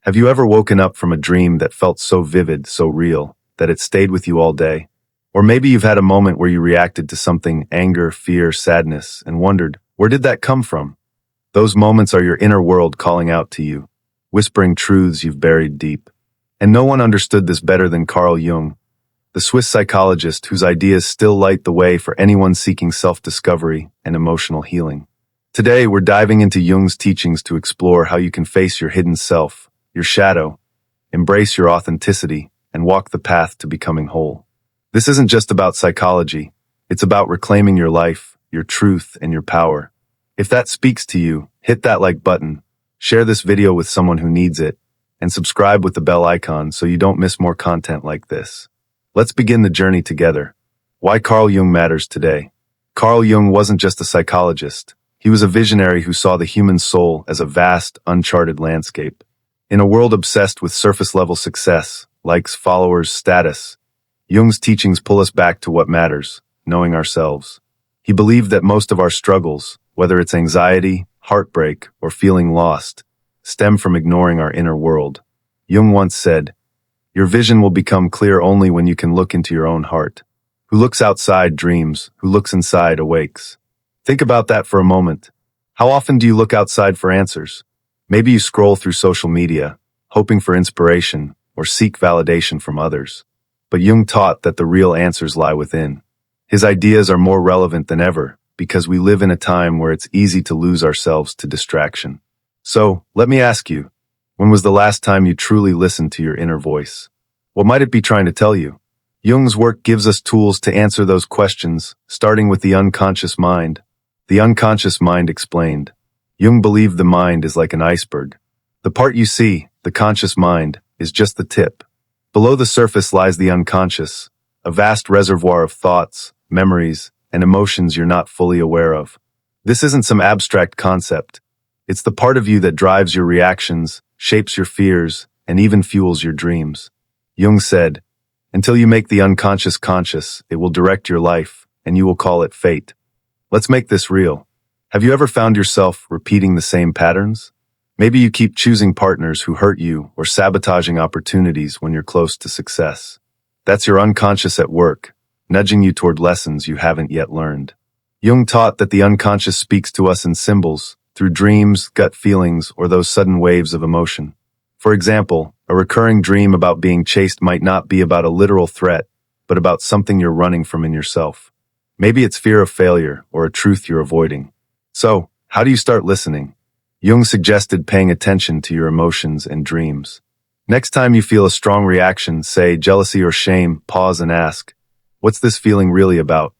Have you ever woken up from a dream that felt so vivid, so real, that it stayed with you all day? Or maybe you've had a moment where you reacted to something, anger, fear, sadness, and wondered, where did that come from? Those moments are your inner world calling out to you, whispering truths you've buried deep. And no one understood this better than Carl Jung, the Swiss psychologist whose ideas still light the way for anyone seeking self-discovery and emotional healing. Today, we're diving into Jung's teachings to explore how you can face your hidden self, your shadow, embrace your authenticity, and walk the path to becoming whole. This isn't just about psychology. It's about reclaiming your life, your truth, and your power. If that speaks to you, hit that like button, share this video with someone who needs it, and subscribe with the bell icon so you don't miss more content like this. Let's begin the journey together. Why Carl Jung matters today. Carl Jung wasn't just a psychologist. He was a visionary who saw the human soul as a vast, uncharted landscape. In a world obsessed with surface-level success, likes, followers, status, Jung's teachings pull us back to what matters, knowing ourselves. He believed that most of our struggles, whether it's anxiety, heartbreak, or feeling lost, stem from ignoring our inner world. Jung once said, "Your vision will become clear only when you can look into your own heart. Who looks outside dreams, who looks inside awakes." Think about that for a moment. How often do you look outside for answers? Maybe you scroll through social media, hoping for inspiration, or seek validation from others. But Jung taught that the real answers lie within. His ideas are more relevant than ever, because we live in a time where it's easy to lose ourselves to distraction. So, let me ask you, when was the last time you truly listened to your inner voice? What might it be trying to tell you? Jung's work gives us tools to answer those questions, starting with the unconscious mind. The unconscious mind explained. Jung believed the mind is like an iceberg. The part you see, the conscious mind, is just the tip. Below the surface lies the unconscious, a vast reservoir of thoughts, memories, and emotions you're not fully aware of. This isn't some abstract concept. It's the part of you that drives your reactions, shapes your fears, and even fuels your dreams. Jung said, "Until you make the unconscious conscious, it will direct your life, and you will call it fate." Let's make this real. Have you ever found yourself repeating the same patterns? Maybe you keep choosing partners who hurt you or sabotaging opportunities when you're close to success. That's your unconscious at work, nudging you toward lessons you haven't yet learned. Jung taught that the unconscious speaks to us in symbols, through dreams, gut feelings, or those sudden waves of emotion. For example, a recurring dream about being chased might not be about a literal threat, but about something you're running from in yourself. Maybe it's fear of failure or a truth you're avoiding. So, how do you start listening? Jung suggested paying attention to your emotions and dreams. Next time you feel a strong reaction, say jealousy or shame, pause and ask, what's this feeling really about?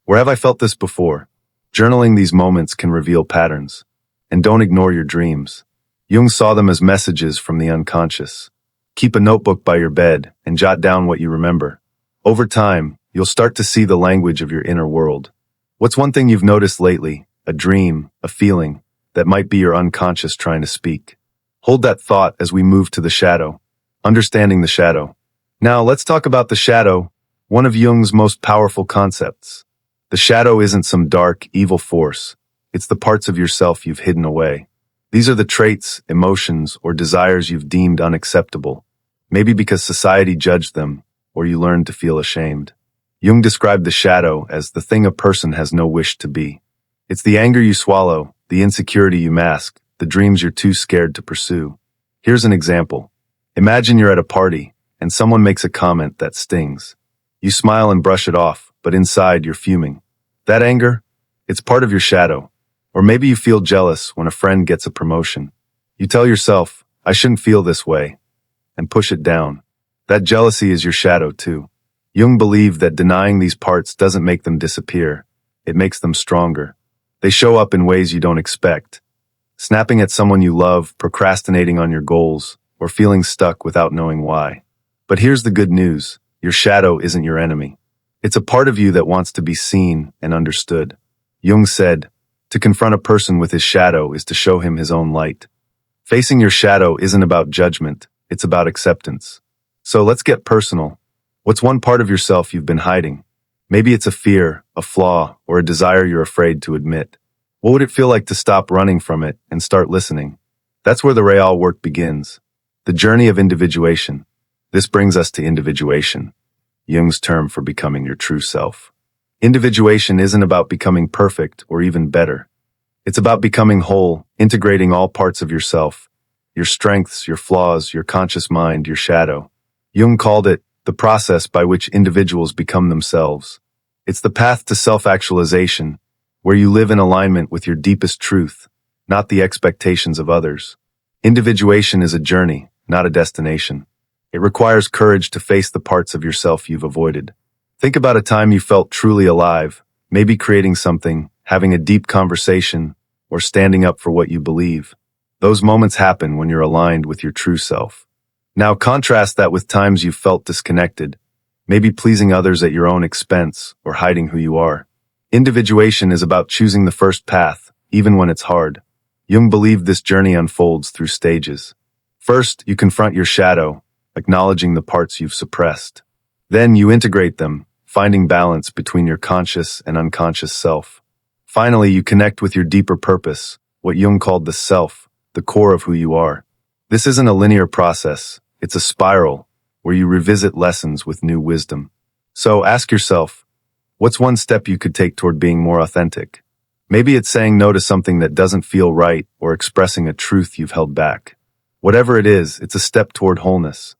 Where have I felt this before? Journaling these moments can reveal patterns. And don't ignore your dreams. Jung saw them as messages from the unconscious. Keep a notebook by your bed and jot down what you remember. Over time, you'll start to see the language of your inner world. What's one thing you've noticed lately? A dream, a feeling, that might be your unconscious trying to speak. Hold that thought as we move to the shadow. Understanding the shadow. Now, let's talk about the shadow, one of Jung's most powerful concepts. The shadow isn't some dark, evil force. It's the parts of yourself you've hidden away. These are the traits, emotions, or desires you've deemed unacceptable. Maybe because society judged them, or you learned to feel ashamed. Jung described the shadow as the thing a person has no wish to be. It's the anger you swallow, the insecurity you mask, the dreams you're too scared to pursue. Here's an example. Imagine you're at a party, and someone makes a comment that stings. You smile and brush it off, but inside you're fuming. That anger? It's part of your shadow. Or maybe you feel jealous when a friend gets a promotion. You tell yourself, I shouldn't feel this way, and push it down. That jealousy is your shadow too. Jung believed that denying these parts doesn't make them disappear. It makes them stronger. They show up in ways you don't expect. Snapping at someone you love, procrastinating on your goals, or feeling stuck without knowing why. But here's the good news. Your shadow isn't your enemy. It's a part of you that wants to be seen and understood. Jung said, to confront a person with his shadow is to show him his own light. Facing your shadow isn't about judgment, it's about acceptance. So let's get personal. What's one part of yourself you've been hiding? Maybe it's a fear, a flaw, or a desire you're afraid to admit. What would it feel like to stop running from it and start listening? That's where the real work begins. The journey of individuation. This brings us to individuation, Jung's term for becoming your true self. Individuation isn't about becoming perfect or even better. It's about becoming whole, integrating all parts of yourself, your strengths, your flaws, your conscious mind, your shadow. Jung called it the process by which individuals become themselves. It's the path to self-actualization, where you live in alignment with your deepest truth, not the expectations of others. Individuation is a journey, not a destination. It requires courage to face the parts of yourself you've avoided. Think about a time you felt truly alive, maybe creating something, having a deep conversation, or standing up for what you believe. Those moments happen when you're aligned with your true self. Now contrast that with times you've felt disconnected, maybe pleasing others at your own expense or hiding who you are. Individuation is about choosing the first path, even when it's hard. Jung believed this journey unfolds through stages. First, you confront your shadow, acknowledging the parts you've suppressed. Then you integrate them, finding balance between your conscious and unconscious self. Finally, you connect with your deeper purpose, what Jung called the self, the core of who you are. This isn't a linear process, it's a spiral, where you revisit lessons with new wisdom. So ask yourself, what's one step you could take toward being more authentic? Maybe it's saying no to something that doesn't feel right or expressing a truth you've held back. Whatever it is, it's a step toward wholeness.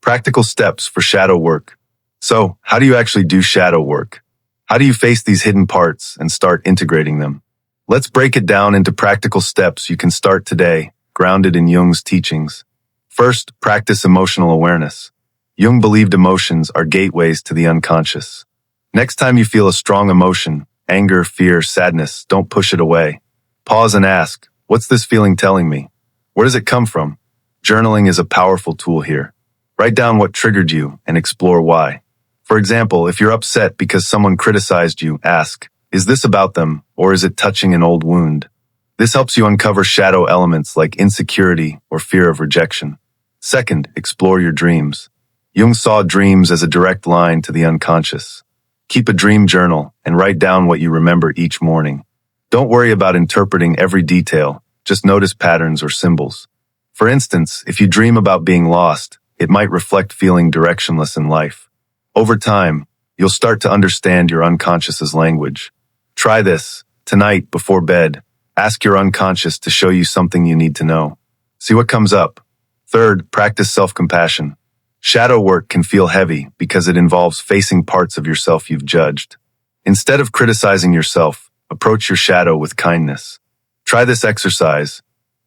Practical steps for shadow work. So, how do you actually do shadow work? How do you face these hidden parts and start integrating them? Let's break it down into practical steps you can start today, grounded in Jung's teachings. First, practice emotional awareness. Jung believed emotions are gateways to the unconscious. Next time you feel a strong emotion, anger, fear, sadness, don't push it away. Pause and ask, what's this feeling telling me? Where does it come from? Journaling is a powerful tool here. Write down what triggered you and explore why. For example, if you're upset because someone criticized you, ask, is this about them, or is it touching an old wound? This helps you uncover shadow elements like insecurity or fear of rejection. Second, explore your dreams. Jung saw dreams as a direct line to the unconscious. Keep a dream journal and write down what you remember each morning. Don't worry about interpreting every detail, just notice patterns or symbols. For instance, if you dream about being lost, it might reflect feeling directionless in life. Over time, you'll start to understand your unconscious's language. Try this. Tonight, before bed, ask your unconscious to show you something you need to know. See what comes up. Third, practice self-compassion. Shadow work can feel heavy because it involves facing parts of yourself you've judged. Instead of criticizing yourself, approach your shadow with kindness. Try this exercise.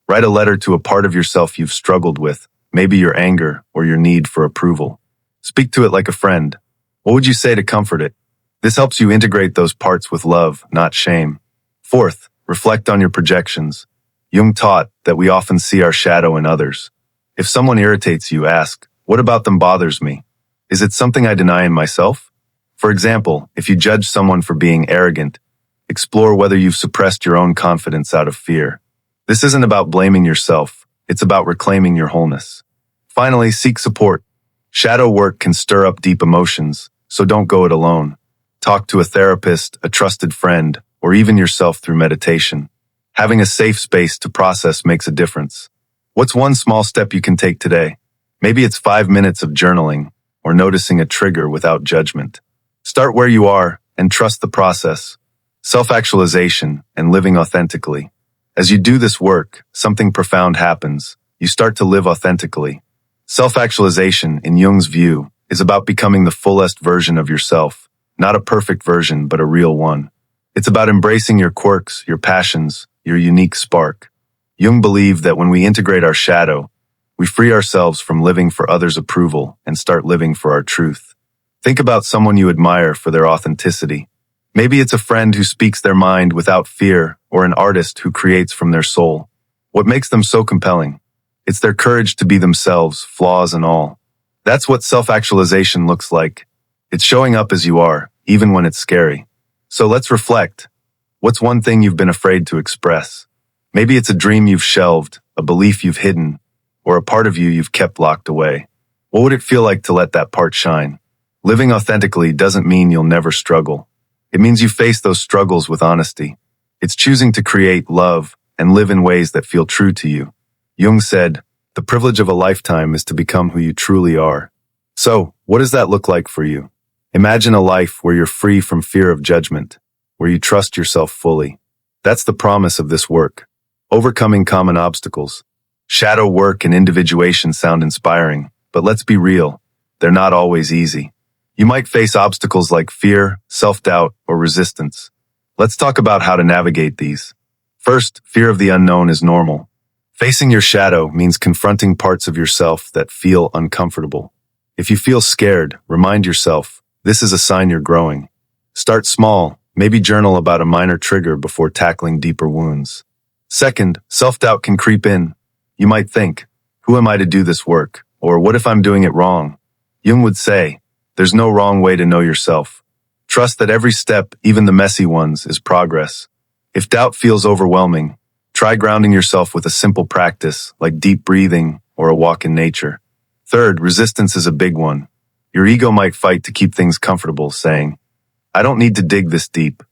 Write a letter to a part of yourself you've struggled with, maybe your anger or your need for approval. Speak to it like a friend. What would you say to comfort it? This helps you integrate those parts with love, not shame. Fourth, reflect on your projections. Jung taught that we often see our shadow in others. If someone irritates you, ask, what about them bothers me? Is it something I deny in myself? For example, if you judge someone for being arrogant, explore whether you've suppressed your own confidence out of fear. This isn't about blaming yourself, it's about reclaiming your wholeness. Finally, seek support. Shadow work can stir up deep emotions, so don't go it alone. Talk to a therapist, a trusted friend, or even yourself through meditation. Having a safe space to process makes a difference. What's one small step you can take today? Maybe it's 5 minutes of journaling, or noticing a trigger without judgment. Start where you are and trust the process. Self-actualization and living authentically. As you do this work, something profound happens. You start to live authentically. Self-actualization, in Jung's view, is about becoming the fullest version of yourself. Not a perfect version, but a real one. It's about embracing your quirks, your passions, your unique spark. Jung believed that when we integrate our shadow, we free ourselves from living for others' approval and start living for our truth. Think about someone you admire for their authenticity. Maybe it's a friend who speaks their mind without fear, or an artist who creates from their soul. What makes them so compelling? It's their courage to be themselves, flaws and all. That's what self-actualization looks like. It's showing up as you are, even when it's scary. So let's reflect. What's one thing you've been afraid to express? Maybe it's a dream you've shelved, a belief you've hidden, or a part of you you've kept locked away. What would it feel like to let that part shine? Living authentically doesn't mean you'll never struggle. It means you face those struggles with honesty. It's choosing to create, love, and live in ways that feel true to you. Jung said, The privilege of a lifetime is to become who you truly are. So, what does that look like for you? Imagine a life where you're free from fear of judgment, where you trust yourself fully. That's the promise of this work. Overcoming common obstacles. Shadow work and individuation sound inspiring, but let's be real, they're not always easy. You might face obstacles like fear, self-doubt, or resistance. Let's talk about how to navigate these. First, fear of the unknown is normal. Facing your shadow means confronting parts of yourself that feel uncomfortable. If you feel scared, remind yourself, this is a sign you're growing. Start small, maybe journal about a minor trigger before tackling deeper wounds. Second, self-doubt can creep in. You might think, who am I to do this work? Or what if I'm doing it wrong? Jung would say, there's no wrong way to know yourself. Trust that every step, even the messy ones, is progress. If doubt feels overwhelming, try grounding yourself with a simple practice like deep breathing or a walk in nature. Third, resistance is a big one. Your ego might fight to keep things comfortable, saying, I don't need to dig this deep.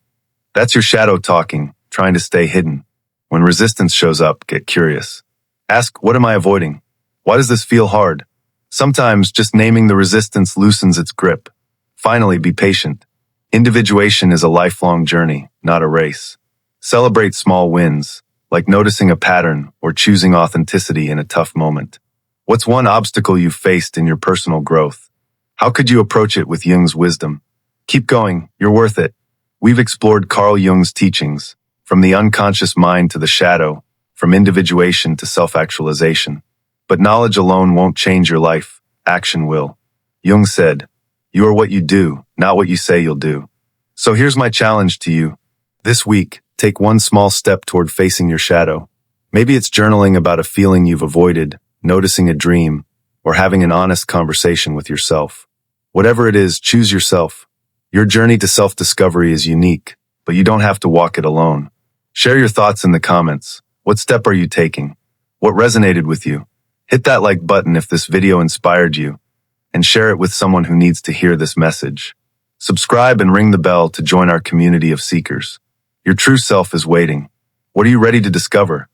That's your shadow talking, trying to stay hidden. When resistance shows up, get curious. Ask, what am I avoiding? Why does this feel hard? Sometimes just naming the resistance loosens its grip. Finally, be patient. Individuation is a lifelong journey, not a race. Celebrate small wins, like noticing a pattern or choosing authenticity in a tough moment. What's one obstacle you've faced in your personal growth? How could you approach it with Jung's wisdom? Keep going, you're worth it. We've explored Carl Jung's teachings, from the unconscious mind to the shadow, from individuation to self-actualization. But knowledge alone won't change your life, action will. Jung said, you are what you do, not what you say you'll do. So here's my challenge to you. This week, take one small step toward facing your shadow. Maybe it's journaling about a feeling you've avoided, noticing a dream, or having an honest conversation with yourself. Whatever it is, choose yourself. Your journey to self-discovery is unique, but you don't have to walk it alone. Share your thoughts in the comments. What step are you taking? What resonated with you? Hit that like button if this video inspired you, and share it with someone who needs to hear this message. Subscribe and ring the bell to join our community of seekers. Your true self is waiting. What are you ready to discover?